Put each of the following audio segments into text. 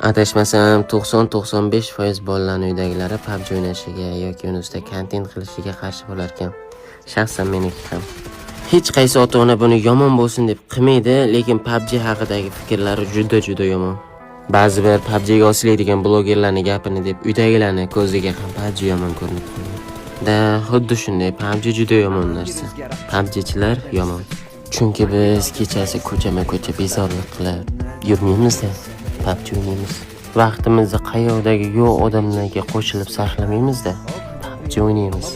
Adashmasam 90-95% bolalarning uydagilari PUBG o'ynashiga yoki uni ustida kontent qilishiga qarshi bo'lar ekan. Shaxsan meniki ham. Hech qaysi ota-ona buni yomon bo'lsin deb qilmaydi, lekin PUBG haqidagi fikrlari juda yomon. Ba'zi bir PUBG ga osiladigan blogerlarning gapini deb uydagilarning ko'ziga ham PUBG yomon ko'rinib qoladi. Xuddi shunday PUBG juda yomon narsa. PUBGchilar yomon. Chunki biz kechasi ko'chama-ko'cha bezorlik qilib yurmaymiz-da. PUBG o'ynaymiz. Vaqtimizni qayoqdagi yo'q odamlarga qo'shilib sarflamaymiz-da. PUBG o'ynaymiz.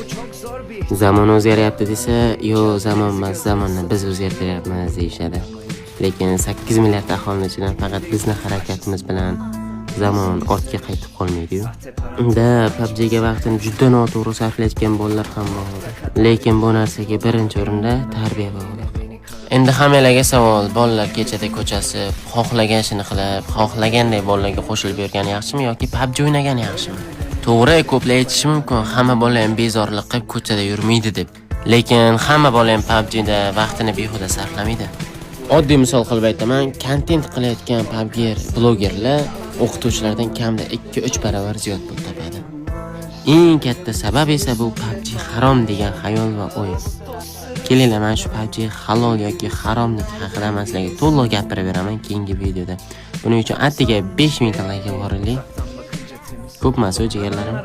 Zamon o'zgaryapti desa, yo'q, zamon emas, zamonni biz o'zgartiryapmiz deyshadi. Lekin 8 milliard aholining ichidan faqat bizning harakatimiz bilan zamon ortga qaytib qolmaydi-yu. Unda PUBG ga vaqtini juda noto'g'ri sarflayotgan bolalar ham bor. Lekin bu narsaga birinchi o'rinda tarbiya bog'liq. Endi hammalarga savol, bolalar kechada ko'chasi xohlagan ishini qilib, xohlaganday bolalarga qo'shilib yurgani yaxshimi yoki PUBG o'ynagani yaxshimi? To'g'ri, ko'plar aytishi mumkin, hamma bola ham bezorlik qilib ko'chada yurmaydi deb. Lekin hamma bola ham PUBG da vaqtini behuda sarflamaydi. Oddiy misol qilib aytaman, kontent qilayotgan PUBG blogerlar o'qituvchilardan kamida 2-3 barobar ziyod pul topadi. Eng katta sabab esa bu PUBG harom degan xayol va o'y. Kelinglar, men shu PUBG halol yoki haromlik haqida masalaga to'liq gapirib beraman keyingi videoda. Buning uchun attiga 5000 like yuboraylik. Ko'p emas, jigarlarim.